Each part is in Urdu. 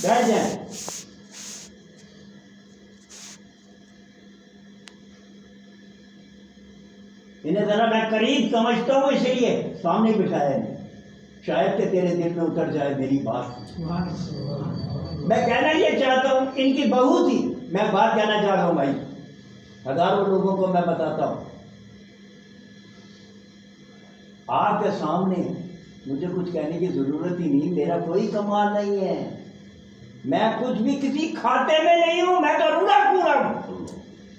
بیٹھ جائیں. انہیں ذرا میں قریب سمجھتا ہوں اس لیے سامنے بٹھایا نہیں، شاید کہ تیرے دل میں اتر جائے میری بات. میں کہنا یہ چاہتا ہوں، ان کی بہو تھی. میں بات کہنا چاہ رہا ہوں بھائی، ہزاروں لوگوں کو میں بتاتا ہوں. آپ کے سامنے مجھے کچھ کہنے کی ضرورت ہی نہیں، میرا کوئی کمال نہیں ہے، میں کچھ بھی کسی کھاتے میں نہیں ہوں، میں تو روڑا پورا ہوں.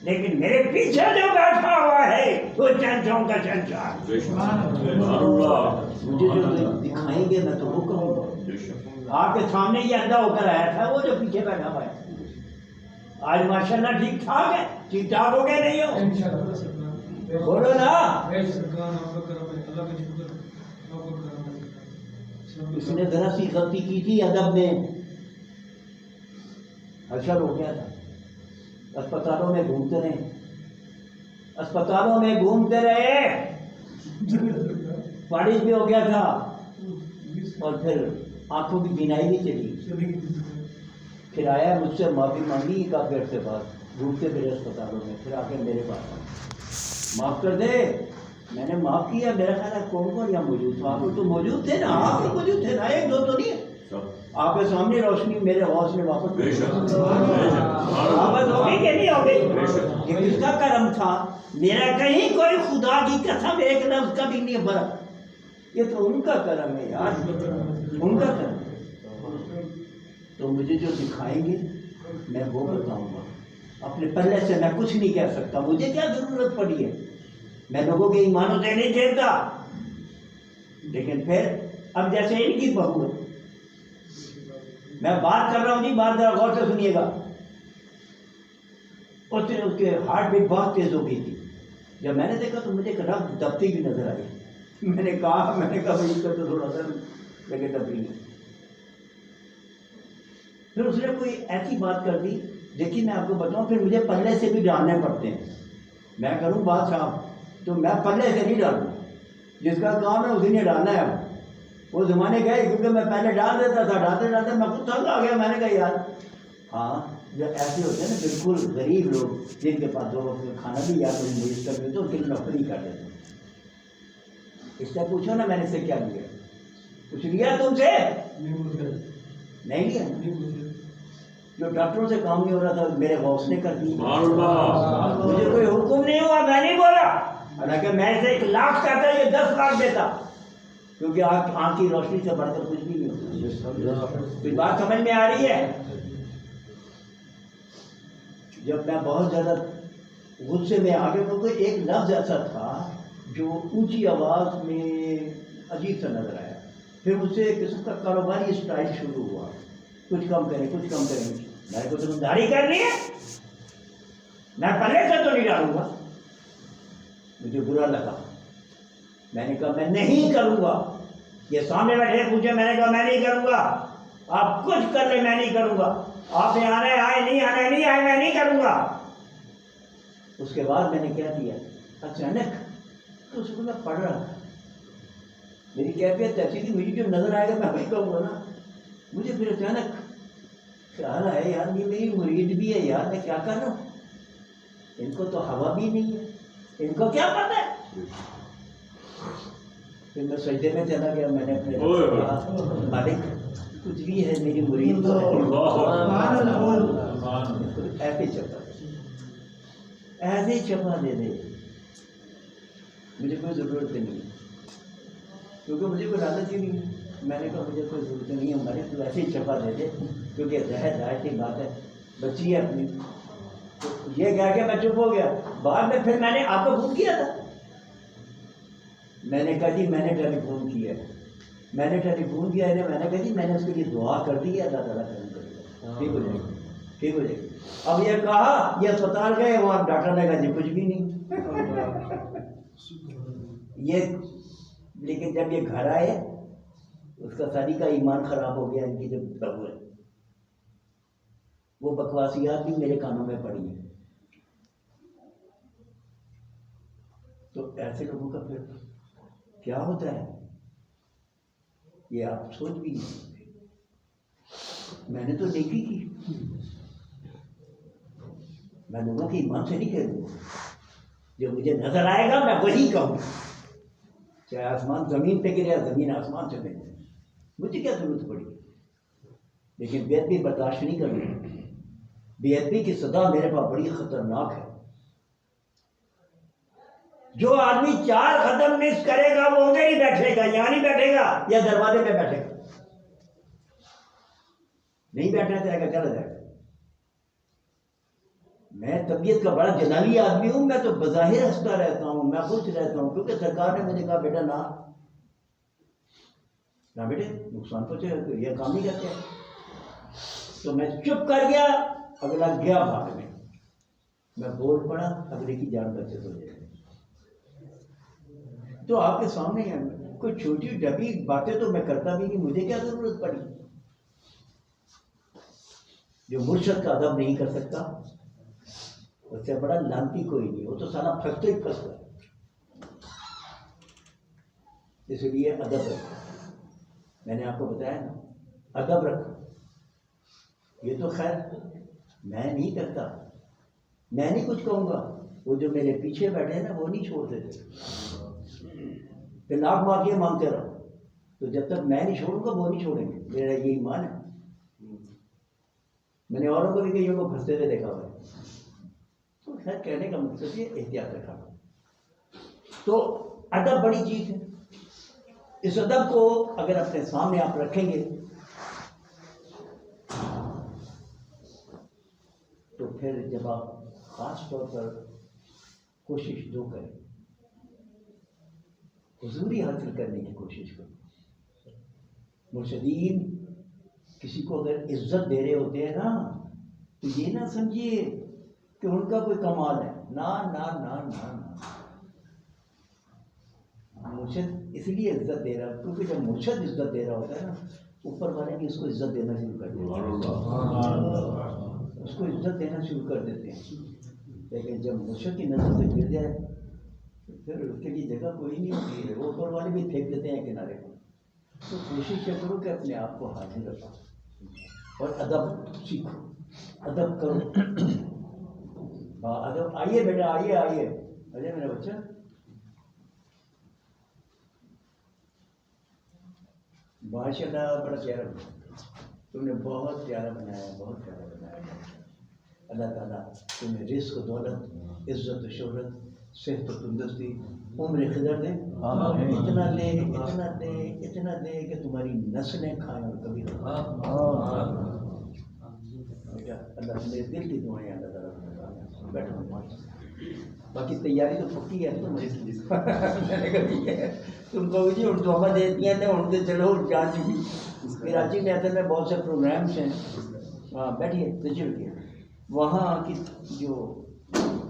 لیکن میرے پیچھے جو بیٹھا ہوا ہے وہ شہنشاہوں کا شہنشاہ. مجھے جو دکھائیں گے میں تو وہ کہوں گا. آپ کے سامنے یہ اندھا ہو کر آیا تھا، وہ جو پیچھے بیٹھا ہوا ہے. آج ماشاءاللہ ٹھیک ٹھاک ہے، ٹھیک ٹھاک ہو گئے نہیں ہو؟ بولو نا. اس نے ذرا سی غلطی کی تھی ادب میں، حشر ہو گیا تھا. اسپتالوں میں گھومتے رہے، اسپتالوں میں گھومتے رہے، فالج بھی ہو گیا تھا، اور پھر آنکھوں کی بینائی بھی چلی. پھر آیا مجھ سے معافی مانگی کافی عرصے بعد، گھومتے پھرے اسپتالوں میں، پھر آ کے میرے پاس معاف کر دے. میں نے معاف کیا. میرا خیال ہے کون کون یہاں موجود تھا؟ آپ تو موجود تھے نا، آپ تو موجود تھے نا، ایک دو تو نہیں. آپ کے سامنے روشنی میرے حوصلے نے واپس واپس ہو گئی کہ نہیں ہو گئی؟ یہ کس کا کرم تھا؟ میرا کہیں کوئی خدا کی قسم ایک لفظ کا بھی نہیں بھرا. یہ تو ان کا کرم ہے یار، ان کا کرم. تو مجھے جو دکھائیں گے میں وہ بتاؤں گا. اپنے پلے سے میں کچھ نہیں کہہ سکتا. مجھے کیا ضرورت پڑی ہے؟ میں لوگوں کے ایمانوں سے نہیں کھیلتا. لیکن پھر اب جیسے ان کی بہو ہے، میں بات کر رہا ہوں جی، بات ذرا غور سے سنیے گا. اس دن اس کے ہارٹ بیٹ بہت تیز ہو گئی تھی. جب میں نے دیکھا تو مجھے ایک رنگ دبتی بھی نظر آئی. میں نے کہا بھائی اس کا تو تھوڑا سا لگے دبتی نہیں. پھر اس نے کوئی ایسی بات کر دی، دیکھیے میں آپ کو بتاؤں، پھر مجھے پلے سے بھی ڈالنے پڑتے ہیں. میں کروں بات صاحب تو میں پلے سے نہیں ڈالوں، جس کا کام ہے اسی نے ڈالنا ہے. وہ زمانے گئے، کیونکہ میں پہلے ڈال دیتا تھا، ڈالتے ڈالتے میں خود تنگ آ گیا. میں نے کہا یار ہاں، جو ایسے ہوتے ہیں نا بالکل غریب لوگ، جن کے پاس 2 وقت کا کھانا بھی یا کوئی میسر نہیں تو ان کے لیے نوکری کر دیتے ہیں. اس سے پوچھو نا میں نے اس سے کیا لیا؟ کچھ لیا تم سے؟ نہیں لیا. جو ڈاکٹروں سے کام نہیں ہو رہا تھا میرے باس نے کر دی. مجھے کوئی حکم نہیں ہوا، میں نہیں بولا. حالانکہ میں اسے 1 لاکھ کہتا یہ 10 لاکھ دیتا، کیونکہ آنکھ کی روشنی سے بڑھ کر کچھ بھی نہیں ہوتا. کوئی بات سمجھ میں آ رہی ہے؟ جب میں بہت زیادہ غصے میں آ گیا، کیونکہ ایک لفظ ایسا تھا جو اونچی آواز میں عجیب سا نظر آیا. پھر مجھ سے ایک قسم کا کاروباری اسٹائل شروع ہوا، کچھ کم کریں کچھ کم کریں. میں کو سمجھداری کرنی ہے، میں پلے سے تو نہیں ڈالوں گا. مجھے برا لگا. میں نے کہا میں نہیں کروں گا. یہ سامنے بیٹھے پوچھے، میں نے کہا میں نہیں کروں گا. آپ کچھ کر لیں میں نہیں کروں گا. آپ نے آنے آئے، نہیں آنے نہیں آئے، میں نہیں کروں گا. اس کے بعد میں نے کیا کیا، اچانک اس کو میں پڑھ رہا تھا، میری کیفیت ایسی تھی، مجھے جو نظر آئے گا میں وہی کہوں گا نا. مجھے پھر اچانک خیال ہے یار یہ میری مرید بھی ہے یار، میں کیا کر رہا ہوں؟ ان کو تو ہوا بھی نہیں ہے، ان کو کیا پتہ ہے. پھر میں سجدے میں چلا گیا. میں نے اپنے مالک کچھ بھی ہے میری مرید ایسے چپا ایسے چپا دے دے، مجھے کوئی ضرورت نہیں ہے، کیونکہ مجھے کوئی لالچ ہی نہیں ہے. میں نے کہا مجھے کوئی ضرورت نہیں ہے ہمارے، تو ایسے ہی چپا دے دے، کیونکہ ظاہر کی بات ہے بچی ہے اپنی. تو یہ کہہ کے میں چپ ہو گیا. بعد میں پھر میں نے آپ کو فون کیا تھا. میں نے کہا جی میں نے ٹیلی فون کیا ہے، میں نے ٹیلی فون کیا ہے. میں نے کہا جی میں نے اس کے لیے دعا کر دی ہے، اللہ تعالیٰ کرم کرے گا، ٹھیک ہو جائے گی ٹھیک ہو جائے گی. اب یہ کہا یہ اسپتال گئے، وہاں ڈاکٹر نے کہا جی کچھ بھی نہیں. یہ لیکن جب یہ گھر آئے اس کا ساری کا ایمان خراب ہو گیا. ان کی جب بہو ہے وہ بکواسیات بھی میرے کانوں میں پڑی ہیں. تو ایسے لوگوں کا پھر کیا ہوتا ہے یہ آپ سوچ بھی نہیں سکتے. میں نے تو نیکی کی. میں لوگوں کے ایمان سے نہیں کہہ دوں گا، جو مجھے نظر آئے گا میں وہی کہوں، چاہے آسمان زمین پہ گرے یا زمین آسمان سے گرے، مجھے کیا ضرورت پڑی. لیکن بے ادبی برداشت نہیں کرنی. بے ادبی کی سزا میرے پاس بڑی خطرناک ہے. جو آدمی 4 قدم مس کرے گا وہ ادھر ہی بیٹھے گا، یہاں نہیں بیٹھے گا یا دروازے پہ بیٹھے گا. نہیں بیٹھنا چاہے گا چلا جائے گا. میں طبیعت کا بڑا جلالی آدمی ہوں، میں تو بظاہر ہنستا رہتا ہوں، میں خوش رہتا ہوں، کیونکہ سرکار نے مجھے کہا بیٹا نہ بیٹے نقصان پہنچے، یہ کام نہیں کرتے. تو میں چپ کر گیا، اگلا گیا بھاگنے، میں بول پڑا، اگلے کی جان بچت ہو جائے. تو آپ کے سامنے ہے، کوئی چھوٹی ڈبی باتیں تو میں کرتا بھی نہیں، مجھے کیا ضرورت پڑی. جو مرشد کا ادب نہیں کر سکتا اس سے بڑا لانتی کوئی نہیں، وہ تو سارا پھنستے ہی پھنستا ہے. اس لیے ادب رکھو. میں نے آپ کو بتایا نا، ادب رکھو. یہ تو خیر میں نہیں کرتا، میں نہیں کچھ کہوں گا، وہ جو میرے پیچھے بیٹھے ہیں نا وہ نہیں چھوڑ دیتے. پھر لاکھ معافیاں مانگتے رہو، تو جب تک میں نہیں چھوڑوں گا وہ نہیں چھوڑیں گے. میرا یہ ایمان ہے. میں نے اوروں کو بھی کئیوں کو پھنستے ہوئے دیکھا ہوا ہے. تو خیر کہنے کا مقصد یہ احتیاط رکھا. تو ادب بڑی چیز ہے. اس ادب کو اگر اپنے سامنے آپ رکھیں گے تو پھر جب آپ خاص طور پر کوشش دو کریں، حضوری حاصل کرنے کی کوشش کریں. مرشدین کسی کو اگر عزت دے رہے ہوتے ہیں نا تو یہ نہ سمجھیے کہ ان کا کوئی کمال ہے. نا نا نا نا نا، مرشد اس لیے عزت دے رہا ہے کیونکہ جب مرشد عزت دے رہا ہوتا ہے نا، اوپر والے بھی اس کو عزت دینا شروع کر دیتے ہیں، اس کو عزت دینا شروع کر دیتے ہیں. لیکن جب مرشد کی نظر سے گر جائے پھر اس کے لیے جگہ کوئی نہیں ہوتی ہے، وہ اوپر والے بھی پھینک دیتے ہیں کنارے کو. تو کوشش یہ کرو کہ اپنے آپ کو حاضر رکھو اور ادب سیکھو، ادب کرو. ادب. آئیے بیٹا آئیے آئیے، ارے میرا بچہ ماشاء اللہ بڑا پیارا بنا، تم نے بہت پیارا بنایا، بہت پیارا بنایا. اللہ تعالیٰ تمہیں رزق و دولت، عزت و شہرت، صحت و تندرستی، عمر خضر دے. اتنا دے اتنا دے اتنا دے کہ تمہاری نسلیں کھائیں اور کبھی اللہ میرے دل کی دعائیں اللہ تعالیٰ. بیٹھو باقی تیاری تو پکی ہے تم کو جی اردو دیتی ہیں ان سے چلو جان چکی. کراچی میں اصل میں بہت سے پروگرامس ہیں. ہاں بیٹھیے تجربے وہاں کی جو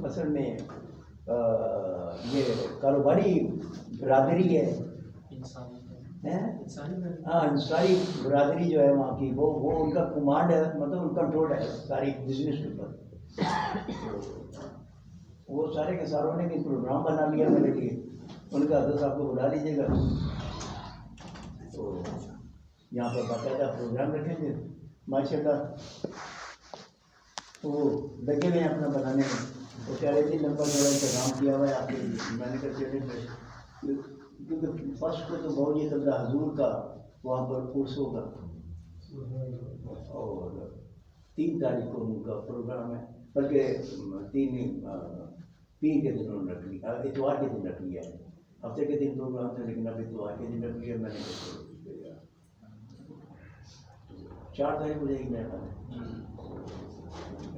اصل میں یہ کاروباری برادری ہے، ہاں انصاری برادری جو ہے وہاں کی، وہ ان کا کمانڈ ہے، مطلب ان کنٹرول ہے ساری بزنس کے اوپر. وہ سارے کے ساروں نے بھی پروگرام بنا لیا میرے لیے. ان کا حضرت صاحب کو بلا لیجیے گا تو یہاں پر باقاعدہ پروگرام رکھیں گے. ماشاء اللہ وہ لگے ہوئے ہیں اپنا بنانے میں. وہ کہہ رہے تھے لمبا میرا انتظام کیا ہوا ہے آپ کے لیے. میں نے کہا چلے کیونکہ فرسٹ کو تو بہت یہ قدرہ حضور کا وہاں پر کورس ہوگا اور 3 تاریخ کو ان کا پروگرام ہے، بلکہ 3 پیر کے دن انہوں نے رکھ لیا، اتوار کے دن رکھ لیا ہے. ہفتے کے دن پروگرام تھا لیکن اب اتوار کے دن رکھ لیا. میں نے 4 تاریخ کو جائے گی میرا خیال.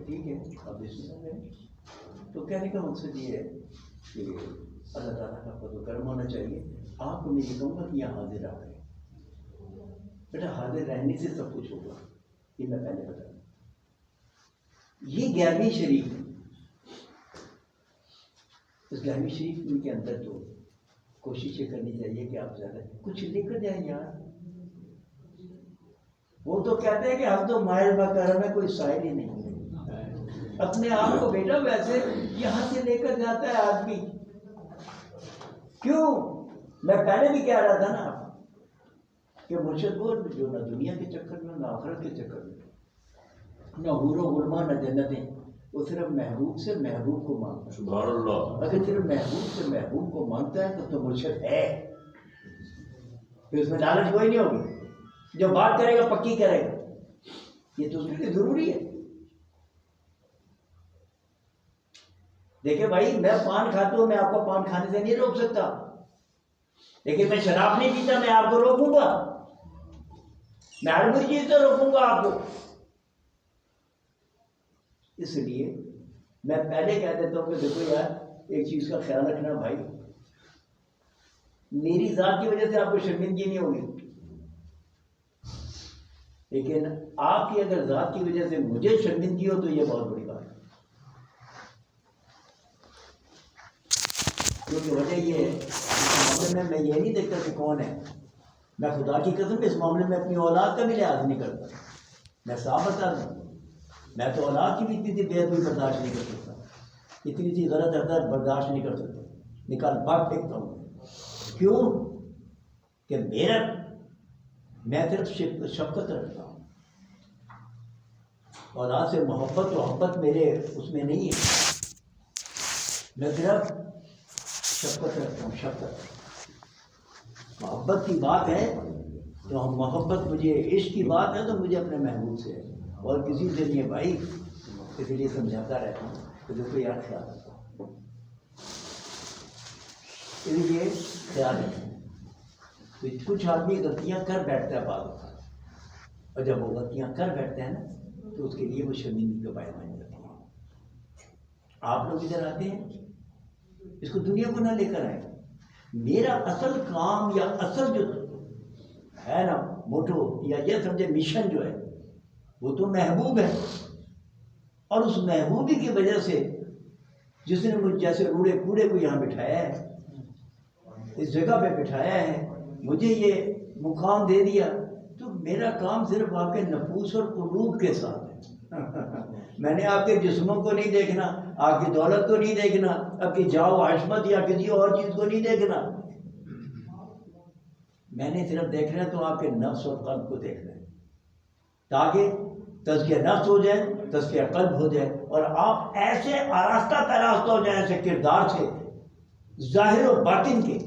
ٹھیک ہے اب اس میں تو کہنے کا مقصد یہ ہے کہ اللہ تعالیٰ کا فضل و کرم ہونا چاہیے. آپ کو میں یہ کہوں گا کہ یہاں حاضر رہ گئے بیٹا، حاضر رہنے سے سب کچھ ہوگا. یہ میں پہلے بتا دوں. یہ 11ویں شریف ہے. اس 11ویں شریف کے اندر تو کوشش یہ کرنی چاہیے کہ آپ زیادہ کچھ لے کر جائیں یار. وہ تو کہتے ہیں کہ ہم تو مائل بکرم میں کوئی سائل ہی نہیں ہے. اپنے آپ کو بیٹا ویسے یہاں سے لے کر جاتا ہے آدمی. کیوں؟ میں پہلے بھی کہہ رہا تھا نا کہ مرشد وہ جو نہ دنیا کے چکر میں نہ آخرت کے چکر میں، نہ حور و غلما نہ جنتیں، وہ صرف محبوب سے محبوب کو مانگتا ہے. سبحان اللہ. اگر صرف محبوب سے محبوب کو مانگتا ہے تو مرشد ہے. پھر اس میں لالچ کوئی نہیں ہوگی. جو بات کرے گا پکی کرے گا، یہ تو اس کے لیے ضروری ہے. دیکھیں بھائی، میں پان کھاتا ہوں، میں آپ کو پان کھانے سے نہیں روک سکتا، لیکن میں شراب نہیں پیتا، میں آپ کو روکوں گا. میں ہر کوئی چیز سے روکوں گا آپ کو. اس لیے میں پہلے کہہ دیتا ہوں کہ دیکھو یار، ایک چیز کا خیال رکھنا بھائی، میری ذات کی وجہ سے آپ کو شرمندگی نہیں ہوگی، لیکن آپ کی اگر ذات کی وجہ سے مجھے شرمندگی ہو تو یہ بہت بڑی بات ہے. کیونکہ وجہ یہ ہے، اس معاملے میں یہ نہیں دیکھتا کہ کون ہے. میں خدا کی قسم اس معاملے میں اپنی اولاد کا بھی لحاظ نہیں کرتا. میں صاف بتا دوں، میں تو اولاد کی بھی اتنی سی بے ادبی برداشت نہیں کر سکتا، اتنی سی غلط حرکت برداشت نہیں کر سکتا. نکال بھاگ پھینکتا ہوں. کیوں کہ میں صرف شفقت رکھتا ہوں. اولاد سے محبت میرے اس میں نہیں ہے. میں صرف شفقت رکھتا ہوں. شفقت محبت کی بات ہے تو ہم محبت، مجھے عشق کی بات ہے تو مجھے اپنے محبوب سے ہے اور کسی سے نہیں ہے بھائی. اس لیے سمجھاتا رہتا ہوں کہ دیکھو یار خیال رکھو، اس لیے خیال رکھیں. کچھ آدمی غلطیاں کر بیٹھتا ہے بعض اوقات، اور جب وہ غلطیاں کر بیٹھتے ہیں نا تو اس کے لیے وہ شرمندگی کا باعث بن جاتی ہے. آپ لوگ ادھر آتے ہیں، اس کو دنیا کو نہ لے کر آئے. میرا اصل کام یا اصل جو ہے نا موٹو، یا یہ سمجھے مشن جو ہے، وہ تو محبوب ہے. اور اس محبوبی کی وجہ سے جس نے مجھ جیسے روڑے کوڑے کو یہاں بٹھایا ہے، اس جگہ پہ بٹھایا ہے، مجھے یہ مقام دے دیا، تو میرا کام صرف آپ کے نفوس اور قلوب کے ساتھ ہے. میں نے آپ کے جسموں کو نہیں دیکھنا، آپ کی دولت کو نہیں دیکھنا، آپ کی جاؤ عظمت یا کسی اور چیز کو نہیں دیکھنا. میں نے صرف دیکھنا ہے تو آپ کے نفس اور قلب کو دیکھنا ہے، تاکہ تزکیہ نفس ہو جائے، تزکیہ قلب ہو جائے، اور آپ ایسے آراستہ پیراستہ ہو جائیں ایسے کردار سے، ظاہر و باطن کے،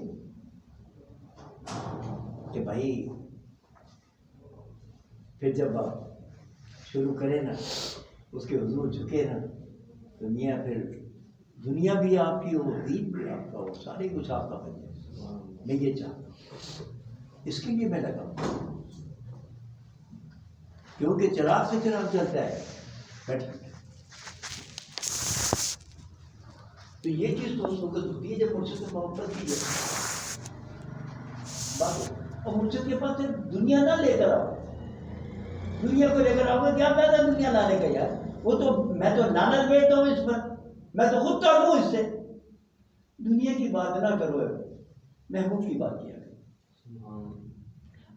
کہ بھائی پھر جب آپ شروع کریں نا، اس کے حضور جھکے نا، پھر دنیا بھی آپ کی ہو، دین بھی آپ کا ہو، سارے کچھ آپ کا بن جائے. میں یہ چاہتا ہوں، اس کے لیے میں لگا ہوں، کیونکہ چراغ سے چراغ چلتا ہے. تو یہ چیز تو اس وقت ہوتی ہے جب مرشد سے محبت کی جائے. اور مرشد کے پاس صرف دنیا نہ لے کر آؤ، دنیا کو لے کر آؤ گے کیا فائدہ دنیا لانے کا یار. وہ تو میں تو لعنت بیٹھتا ہوں اس پر، میں تو خود تڑپوں اس سے. دنیا کی بات نہ کرو، محبوب کی بات کیا کرو.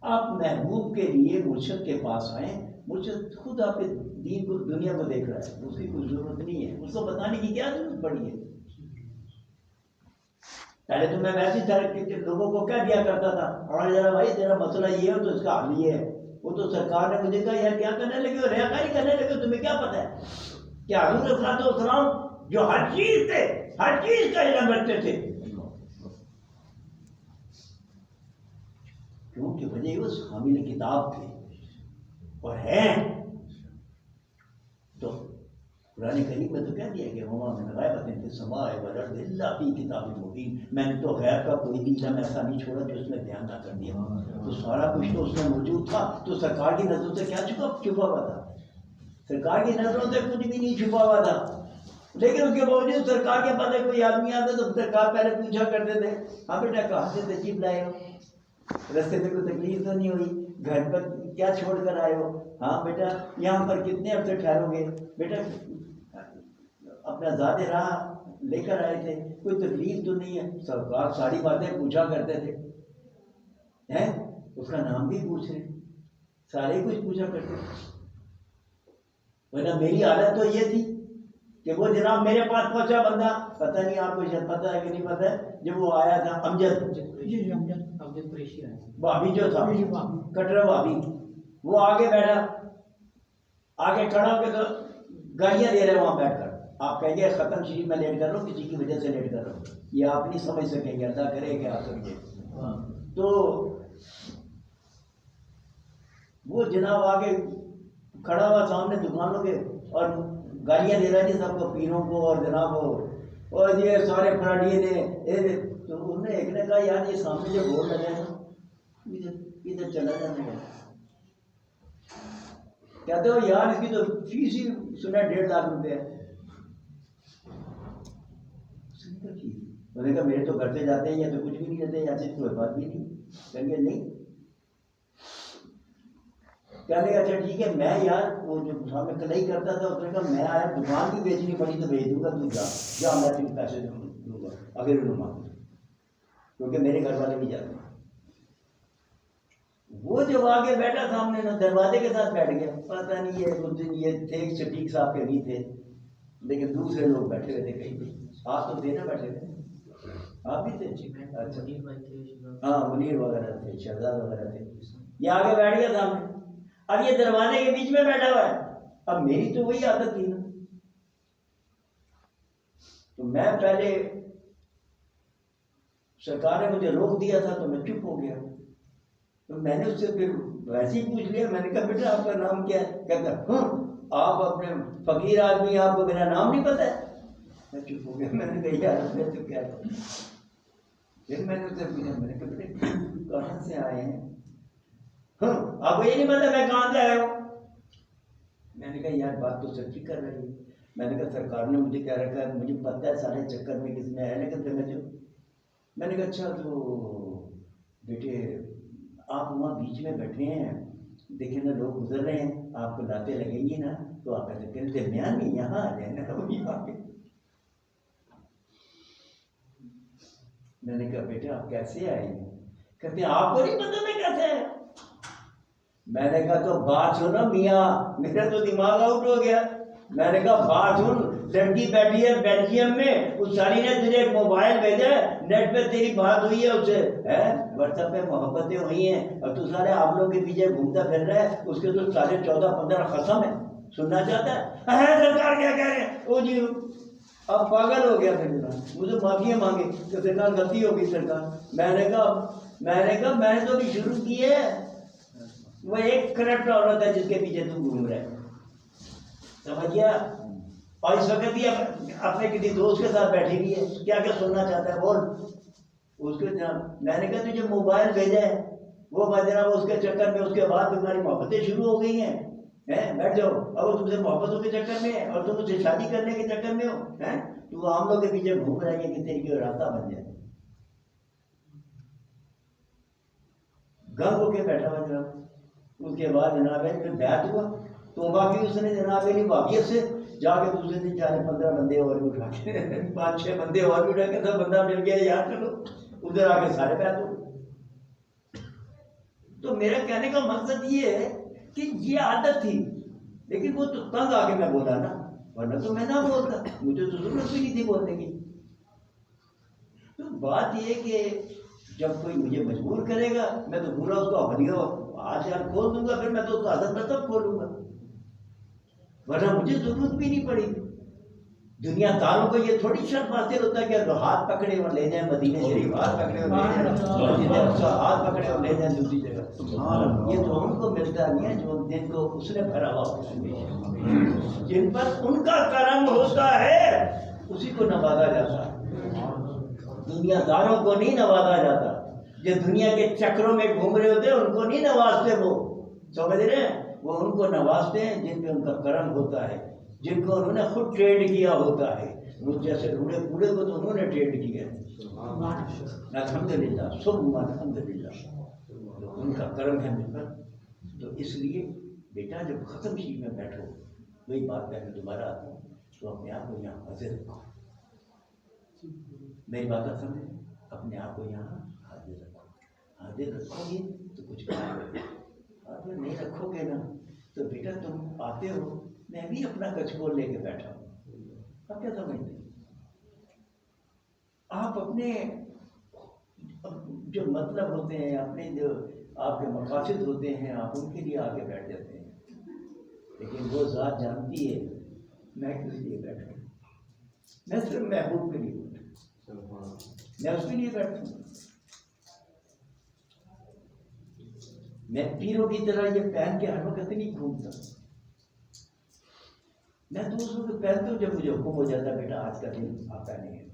آپ محبوب کے لیے مرشد کے پاس آئیں. مرشد خود آپ کے دین کو، دنیا کو دیکھ رہا ہے، اس کی کوئی ضرورت نہیں ہے، اس کو بتانے کی کیا ضرورت پڑی ہے. پہلے تو میں ویسے ہی لوگوں کو کہہ دیا کرتا تھا، اور ذرا بھائی تیرا مسئلہ یہ ہے تو اس کا حل یہ ہے. وہ تو سرکار نے مجھے کہا یار کیا کرنے لگے ہو، ریاکاری کرنے لگے ہو، تمہیں کیا پتہ ہے. کیا حضور صلی اللہ علیہ وسلم جو ہر چیز تھے، ہر چیز کا علم رکھتے تھے، کیونکہ وجہ اس حامل کتاب تھے اور ہیں. تو قرآن کریم میں تو کہہ دیا کہ وما من غیبۃ فی السماء والارض الا فی کتاب مبین. میں نے تو غیب کا کوئی بھی علم ایسا نہیں چھوڑا جو اس میں بیان نہ کر دیا. تو سارا کچھ تو اس میں موجود تھا. تو سرکار کی نظروں سے کیا چھپا ہوا تھا؟ سرکار کی نظروں سے کچھ بھی نہیں چھپا ہوا تھا. لیکن اس کے باوجود سرکار کے پاس کوئی آدمی آتا تو سرکار پہلے پوچھا کرتے تھے، ہاں بیٹا کہاں سے تشریف لائے ہو، رستے میں کوئی تکلیف تو نہیں ہوئی، گھر پر کیا چھوڑ کر آئے ہو، ہاں بیٹا یہاں پر کتنے ہفتے ٹھہرو گے، بیٹا اپنا ذات راہ لے کر آئے تھے، کوئی تکلیف تو نہیں ہے. سرکار ساری باتیں پوچھا کرتے تھے، ہیں اس کا نام بھی پوچھ رہے، سارے کچھ پوچھا کرتے تھے. ورنہ میری حالت تو یہ تھی کہ وہ جناب میرے پاس پہنچا بندہ، پتہ نہیں آپ کو شاید پتہ ہے کہ نہیں پتہ ہے، جب وہ آیا تھا امجد بھابی جو تھا کٹرا بھابی، وہ آگے بیٹھا، آگے کھڑا ہو کے تو گالیاں دے رہے وہاں بیٹھ کر. آپ کہیں گے ختم شریف میں لیٹ کر رہا ہوں، کسی کی وجہ سے لیٹ کر رہا ہوں، یہ آپ نہیں سمجھ سکیں گے، اللہ کرے کہ آپ سمجھے. تو وہ جناب آگے کھڑا ہوا سامنے دکانوں کے اور گالیاں دے رہا تھی سب کو، پیروں کو اور جناب اور یہ سارے فراڈیے نے. تو انہوں نے ایک نے کہا یار یہ سامنے جو بورڈ لگا ہے نا ادھر چلا جانے کا. کہتے ہو یار اس کی تو فیس ہی سنا 1.5 لاکھ روپے ہے. میں نے کہا میرے تو گھر سے جاتے ہیں یا تو کچھ بھی نہیں دیتے یا صرف کوئی بات بھی نہیں. کہیں گے نہیں. کہنے کا اچھا ٹھیک ہے میں یار وہ جو سامنے کلائی کرتا تھا اس نے کہا میں آیا دکان بھی بیچنی پڑی تو بھیج دوں گا، تو جا میں تین پیسے دوں گا اگر انہوں مانگ، کیونکہ میرے گھر والے بھی جاتے ہیں. وہ جو آگے بیٹھا سامنے نا دروازے کے ساتھ بیٹھ گیا. پتہ نہیں یہ اس دن یہ تھے شفیق صاحب کے نہیں تھے لیکن دوسرے لوگ بیٹھے ہوئے تھے کہیں پہ. آپ تو تھے نا بیٹھے تھے، آپ بھی تھے. اچھا ہاں منیر وغیرہ تھے، شہزاد وغیرہ تھے. یہ آگے بیٹھ گیا سامنے. اب یہ دروازے کے بیچ میں بیٹھا ہوا ہے. اب میری تو وہی عادت تھی نا، تو میں پہلے سرکار نے مجھے روک دیا تھا تو میں چپ ہو گیا. تو میں نے اس سے پھر ویسے ہی پوچھ لیا، میں نے کہا بیٹا آپ کا نام کیا ہے؟ کہتا ہاں آپ اپنے فقیر آدمی آپ کو میرا نام نہیں پتہ ہے. میں چپ ہو گیا. میں نے کہا یار میں تو کیا کروں. پھر میں نے اس سے پوچھا، میں نے کہا بیٹے کہاں سے آئے ہیں؟ ہاں آپ کو یہ نہیں پتا میں کہاں سے آیا ہوں؟ میں نے کہا یار بات تو سچی کر رہی ہے. میں نے کہا سرکار نے مجھے کہہ رکھا ہے، مجھے پتہ ہے سارے چکر میں کس میں ہے، لیکن پھر میں نے کہا اچھا تو بیٹے آپ وہاں بیچ میں بیٹھے ہیں، دیکھیں نا لوگ گزر رہے ہیں، آپ کو لاتے لگیں گی نا تو آپ کہتے ہیں درمیان میں یہاں آ جائیں نا وہی آ کے. میں نے کہا بیٹے آپ کیسے آئے ہیں؟ کہتے ہیں آپ کو نہیں پتا میں کیسے آیا. میں نے کہا تو بات سنو میاں، میرا تو دماغ آؤٹ ہو گیا. میں نے کہا بات سن، لڑکی بیٹھی ہے بیلجیم میں، اس سالی نے تجھے ایک موبائل بھیجا ہے، نیٹ پہ تیری بات ہوئی ہے اس سے، واٹس ایپ پہ محبتیں ہوئی ہیں، اور تو سارے آپ لوگ کے پیچھے گھومتا پھر رہا ہے، اس کے تو 14.5-15 قسم ہے. سننا چاہتا ہے سرکار کیا کہہ رہے ہیں؟ او جی اب پاگل ہو گیا. پھر مجھے معافی مانگے کہ سرکار غلطی ہوگی سرکار. میں نے کہا میں نے تو ابھی شروع کی ہے. وہ ایک کرپٹ عورت ہے جس کے پیچھے تم گھوم رہے سمجھ گیا. اور اس وقت بھی اپنے کسی دوست کے ساتھ بیٹھی ہوئی ہے، کیا کیا سننا چاہتا ہے بول. اس کے میں نے کہا تجھے موبائل بھیجا ہے وہ جناب اس کے چکر میں اس کے بعد تمہاری محبتیں شروع ہو گئی ہیں. بیٹھ جاؤ. اب وہ تم سے محبتوں کے چکر میں ہے اور تم اسے شادی کرنے کے چکر میں ہو. تو وہ ہم لوگ کے پیچھے گھوم رہے ہیں کہ تیری کوئی راستہ بن جائے. گنگ ہو کے بیٹھا ہوا جناب. اس کے بعد جناب ہے پھر بیعت ہوا تو باقی اس نے جناب ہے واقعیت سے جا کے دوسرے دن 40-15 بندے اور بھی اٹھا کے 5-6 بندے اور بھی اٹھا کے سب بندہ مل گیا یار چلو ادھر آ کے سارے بیعت ہو. تو میرا کہنے کا مقصد یہ ہے کہ یہ عادت تھی، لیکن وہ تو تنگ آ کے میں بولا نا، ورنہ تو میں نہ بولتا، مجھے تو ضرورت بھی نہیں تھی بولنے کی. تو بات یہ کہ جب کوئی مجھے مجبور کرے گا میں تو پورا اس کو ہدیہ آج یار کھول دوں گا، پھر میں تو اس کو حضرت میں تب کھولوں گا، ورنہ مجھے ضرورت بھی نہیں پڑی. دنیا داروں کو یہ تھوڑی شرط حاصل ہوتا ہے کہ ہاتھ پکڑے اور لے جائیں مدینہ شریف، ہاتھ پکڑے اور لے جائیں مسجد اقصی، ہاتھ پکڑے اور لے جائیں دوسری جگہ. یہ تو ان کو ملتا نہیں ہے جو جن کو اس نے بھرا ہوا، جن پر ان کا کرم ہوتا ہے اسی کو نوازا جاتا ہے. دنیا داروں کو نہیں نوازا جاتا. جو دنیا کے چکروں میں گھوم رہے ہوتے ہیں ان کو نہیں نوازتے، وہ سمجھ رہے ہیں، وہ ان کو نوازتے ہیں جن پہ ان کا کرم ہوتا ہے، جن کو انہوں نے خود ٹریڈ کیا ہوتا ہے. مجھ جیسے روڑے پوڑے کو تو انہوں نے ٹریڈ کیا ہے، الحمدللہ ثم الحمدللہ، تو ان کا کرم ہے مجھ پر. تو اس لیے بیٹا جب ختم شریف میں بیٹھو، وہی بات کہنے دوبارہ آتا ہوں، تو اپنے آپ کو یہاں حاضر رکھو. میری بات آپ سمجھیں، اپنے آپ کو یہاں حاضر رکھو. حاضر رکھو گے تو کچھ کرو گے، حاضر نہیں رکھو گے نا تو بیٹا تم آتے ہو، میں بھی اپنا کچھ بول لے کے بیٹھا ہوں. آپ کیا سمجھتے ہیں؟ آپ اپنے جو مطلب ہوتے ہیں، اپنے جو آپ کے مقاصد ہوتے ہیں، آپ ان کے لیے آگے بیٹھ جاتے ہیں، لیکن وہ ذات جانتی ہے میں کس لیے بیٹھا ہوں. میں صرف محبوب کے لیے بیٹھا ہوں، میں اس کے لیے بیٹھا ہوں. میں پیروں کی طرح یہ پہن کے ہر وقت نہیں گھومتا. میں دوسروں کو پہنتا ہوں جب مجھے حکم ہو جاتا ہے بیٹا آج کا دن آپ پہنے گے،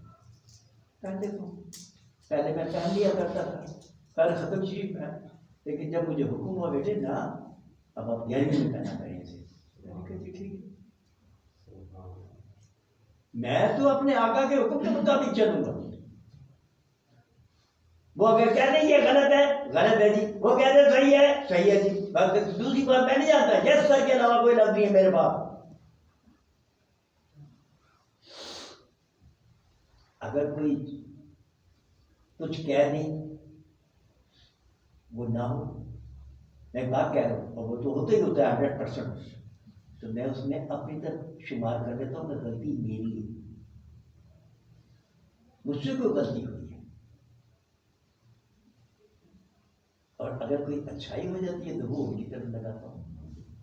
پہن دیتا ہوں. پہلے میں پہن لیا کرتا تھا، کل ختم شریف ہے، لیکن جب مجھے حکم ہوا بیٹے نا اب آپ 11ویں میں پہنا کریں اسے، میں نے کہا جی ٹھیک ہے. میں تو اپنے آقا کے حکم کے مطابق چلوں گا. وہ اگر کہہ دیں یہ غلط ہے، غلط ہے جی، وہ کہہ دیں صحیح ہے، صحیح ہے جی، بس دوسری بات میں نہیں جانتا. یس سر کے علاوہ کوئی لفظ نہیں ہے میرے پاس. اگر کوئی کچھ کہہ دیں وہ نہ ہو، میں ایک بات کہہ رہا ہوں اور وہ تو ہوتا ہی ہوتا ہے 100%، تو میں اس میں اپنی طرف شمار کر لیتا ہوں کہ غلطی میری ہے، مجھ سے کوئی غلطی ہوئی ہے. اور اگر کوئی اچھائی ہو جاتی ہے تو وہ ان کی طرف لگاتا ہوں،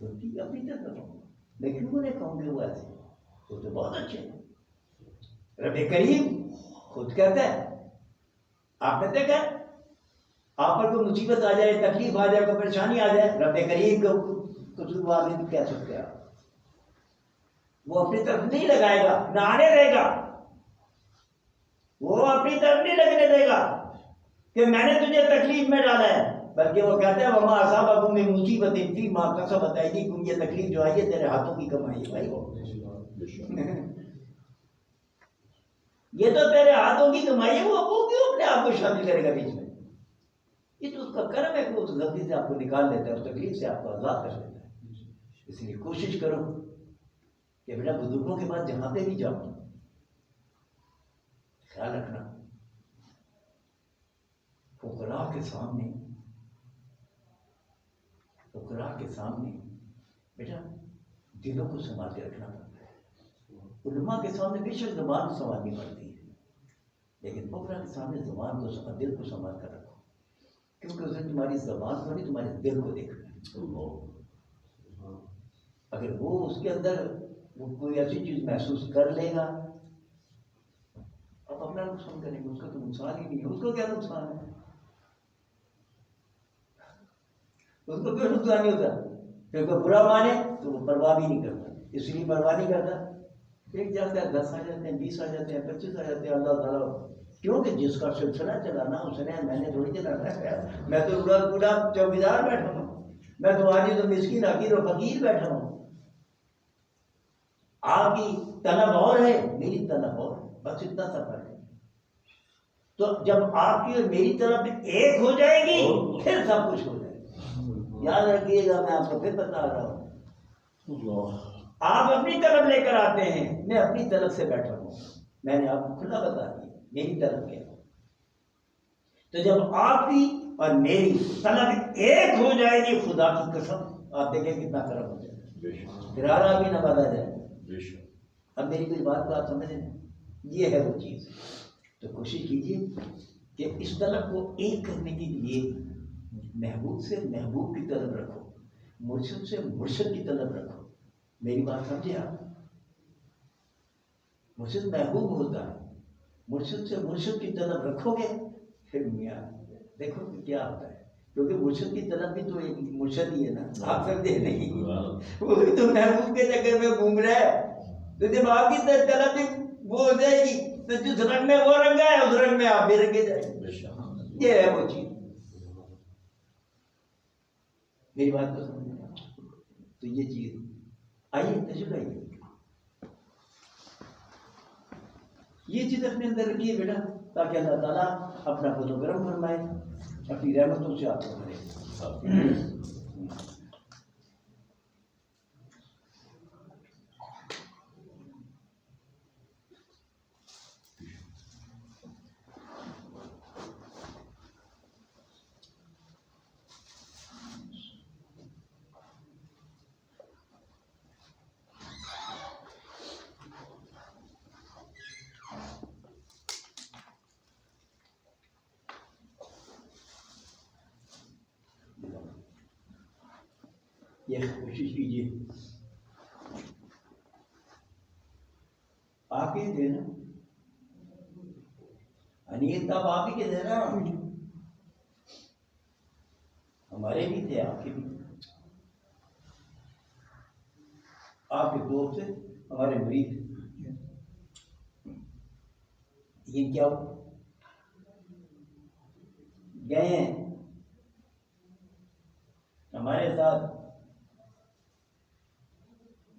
غلطی اپنی طرف لگاؤں. میں کیوں انہیں کہوں گے وہ ایسے، وہ تو بہت اچھے ہیں. رب کریم خود کہتا ہے، آپ نے دیکھا آپ پر کوئی مصیبت آ جائے، تکلیف آ جائے، کوئی پریشانی آ جائے، رب کریم کو قصوروار نہیں کہہ سکتے آپ. وہ اپنی طرف نہیں لگائے گا، نہ آنے دے گا، وہ اپنی طرف نہیں لگنے دے گا کہ میں نے تجھے تکلیف میں ڈالا ہے، بلکہ وہ کہتے ہیں وما اصابکم من مصیبت فیما کسبت ایدیکم، یہ تکلیف جو آئی ہے تیرے ہاتھوں کی کمائی ہے بھائی، یہ تو تیرے ہاتھوں کی کمائی ہے. وہ کیوں اپنے آپ کو شامل کرے گا بیچ میں؟ یہ تو اس کا کرم ہے کہ اس غلطی سے آپ کو نکال لیتا ہے، اس تکلیف سے آپ کو آزاد کر دیتا ہے. اس لیے کوشش کرو کہ بیٹا بزرگوں کے بعد جہاں پہ بھی جاؤ خیال رکھنا فقراء کے سامنے بیٹا دلوں کو سنبھال کے رکھنا پڑتا ہے. علماء کے سامنے بے شک زبان سنبھالنی پڑتی ہے، لیکن فقراء کے سامنے زبان کو دل کو سنبھال کر رکھو، کیونکہ اس نے تمہاری زبان کو نہیں تمہارے دل کو دیکھنا ہے. اگر وہ اس کے اندر وہ کوئی ایسی چیز محسوس کر لے گا، اب اپنا نقصان کریں گے، اس کا تو نقصان ہی نہیں ہے. اس کو کیا نقصان ہے؟ اس کو کوئی نقصان نہیں ہوتا. پھر کوئی برا مانے تو وہ پرواہ بھی نہیں کرتا. اس لیے پرواہ نہیں کرتا، ایک جاتا ہے 10 آ جاتے ہیں، 20 آ جاتے ہیں، 25 آ جاتے ہیں. اللہ تعالیٰ کیونکہ جس کا سلسلہ چلانا اس نے، میں نے تھوڑی چلانا ہے. میں تو پورا چوکیدار بیٹھا ہوں، میں تو آج تو مسکین حقیر و فقیر بیٹھا ہوں. آپ کی طلب اور ہے، میری طلب اور ہے، بس اتنا سا فرق ہے. تو جب آپ کی اور میری طلب ایک ہو جائے گی پھر سب کچھ ہو جائے گا. یاد رکھیے گا، میں آپ کو پھر بتا رہا ہوں، آپ اپنی طلب لے کر آتے ہیں، میں اپنی طلب سے بیٹھا ہوں. میں نے آپ کو کھلا بتا دیا میری طلب کیا. تو جب آپ کی اور میری طلب ایک ہو جائے گی، خدا کی قسم آپ دیکھیں کتنا کرم ہو جائے گا، گرارا بھی نہ بدا جائے. اب میری کوئی بات کو آپ سمجھ رہے ہیں، یہ ہے وہ چیز. تو کوشش کیجیے کہ اس طلب کو ایک کرنے کے لیے محبوب سے محبوب کی طلب رکھو، مرشد سے مرشد کی طلب رکھو. میری بات سمجھے آپ؟ مرشد محبوب ہوتا ہے، مرشد سے مرشد کی طلب رکھو گے پھر میاں دیکھو کہ کیا ہوتا ہے. کیونکہ مرشد کی طلب بھی تو ایک مرشد ہی ہے نا، آپ سمجھے نہیں؟ وہ بھی تو محبوب کے چکر میں گھوم رہا ہے. تو جب آپ کی طلب بھی وہ ہو جائے گی تو جس رنگ میں وہ رنگا ہے اس رنگ میں آپ بھی رنگے جائیں گے. یہ ہے وہ چیز. میری بات کو سمجھنا. تو یہ چیز آئیے تشریف آئیے، یہ چیز اپنے اندر رکھیے بیٹا، تاکہ اللہ تعالیٰ اپنا خود و کرم فرمائے، اپنی رحمتوں سے آپ کو بھرے. یہ کوشش کیجیے. آپ ہی تھے نا انیت صاحب، آپ ہی کے تھے نا. ہمارے بھی تھے، آپ کے بھی تھے. آپ کے دوست تھے، ہمارے مرید تھے. یہ کیا گئے ہیں ہمارے ساتھ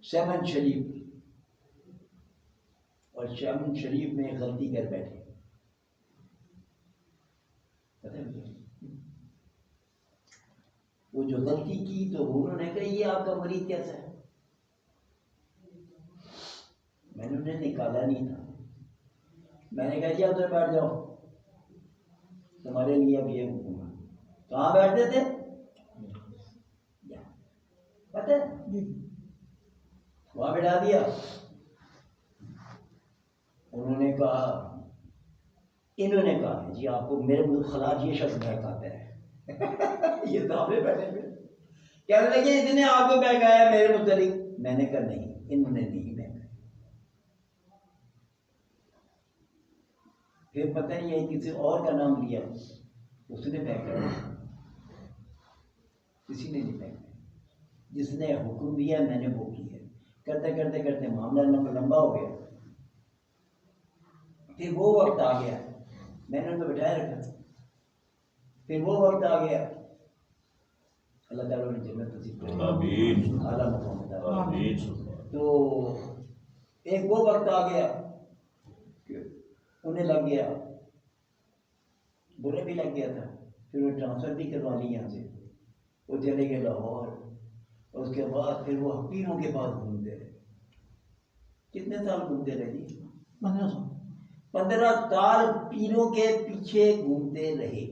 شیمن شریف، اور شیمن شریف میں غلطی کر بیٹھے. پتہ نہیں وہ جو غلطی کی تو انہوں نے کہا یہ آپ کا مرید کیسا ہے. میں نے انہیں نکالا نہیں تھا. میں نے کہا جی ادھر بیٹھ جاؤ، تمہارے لیے اب یہ حکم ہے. کہاں بیٹھتے تھے پتہ ہے؟ وہاں بٹھا دیا. انہوں نے کہا، انہوں نے کہا جی آپ کو میرے خلاف یہ شخص بہکاتا ہے. یہ سامنے بیٹھے ہوئے کہنے لگے اتنے آپ کو بہکایا میرے متعلق. میں نے کہا نہیں، انہوں نے نہیں بہکایا. پھر پتہ نہیں ہے کسی اور کا نام لیا، اس نے بہکایا. کسی نے نہیں بہکایا. جس نے حکم دیا میں نے وہ کیا. کرتے کرتے کرتے معاملہ لمبا ہو گیا. پھر وہ وقت آ گیا، میں نے ان کو بٹھائے رکھا. پھر وہ وقت آ گیا، اللہ تعالیٰ نے جنت نصیب کر اعلیٰ مقام. تو ایک وہ وقت آ گیا کہ انہیں لگ گیا، برے بھی لگ گیا تھا. پھر وہ ٹرانسفر بھی کروا لی یہاں سے. وہ چلے گئے لاہور. اور اس کے بعد پھر وہ پیروں کے پاس گھومتے رہے. کتنے سال گھومتے رہے جی؟ 15 سال. 15 سال پیروں کے پیچھے گھومتے رہے.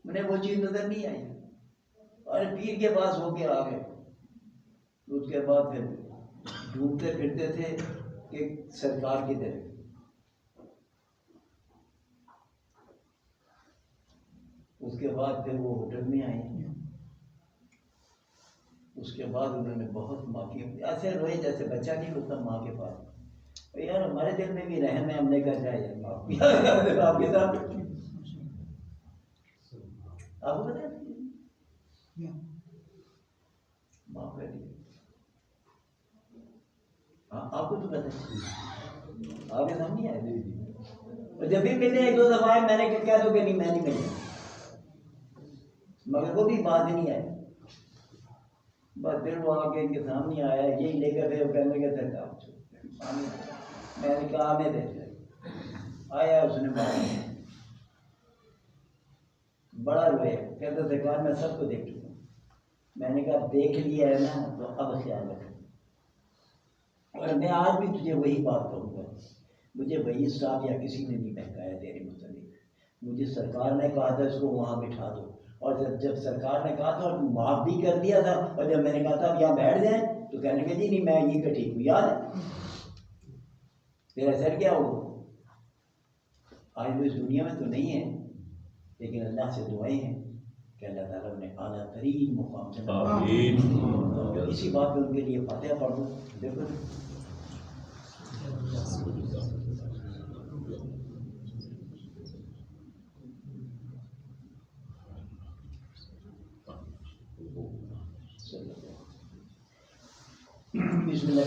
انہیں وہ چیز نظر نہیں آئی اور پیر کے پاس ہو کے آ گئے. اس کے بعد پھر ڈھونڈتے پھرتے تھے کہ سرکار کی طرف. اس کے بعد پھر وہ ہوٹل میں آئے. اس کے بعد انہوں نے بہت معافی ایسے روئے جیسے بچہ نہیں روتا ماں کے پاس. یار ہمارے دل میں بھی رحم ہے، ہم نے کہا جائے یار معافی آپ کے ساتھ آپ کو پتہ معاف کر دیا. آپ کو تو پتہ آپ کے سامنے آئے. جب بھی ملے ایک دو دفعہ میں نے کہہ دو کہ نہیں میں نہیں ملے، مگر وہ بھی بات نہیں آئی. بس پھر وہ آ کے ان کے سامنے آیا، یہی لے کر پھر وہ کہنے لگے سرکار. میں نے کہا آنے دے. آیا اس نے بڑا رویا، کہتا سرکار میں سب کو دیکھ چکا. میں نے کہا دیکھ لیا ہے نا تو اب خیال رکھ. اور میں آج بھی تجھے وہی بات کہوں گا، مجھے وہی صاحب یا کسی نے نہیں بہکایا تیرے متعلق. مجھے سرکار نے کہا تھا اس کو وہاں بٹھا دو، اور جب سرکار نے کہا تھا اور معاف بھی کر دیا تھا، اور جب میں نے کہا تھا اب یہاں بیٹھ جائیں تو کہنے لگے جی نہیں میں یہ کہ ٹھیک ہوں. یاد ہے پھر اثر کیا ہوگا؟ آج وہ اس دنیا میں تو نہیں ہے، لیکن اللہ سے دعائیں ہیں کہ اللہ تعالیٰ نے اعلیٰ ترین مقام سے. اسی بات پہ ان کے لیے فاتحہ پڑھ دوں. دیکھو بسم اللہ.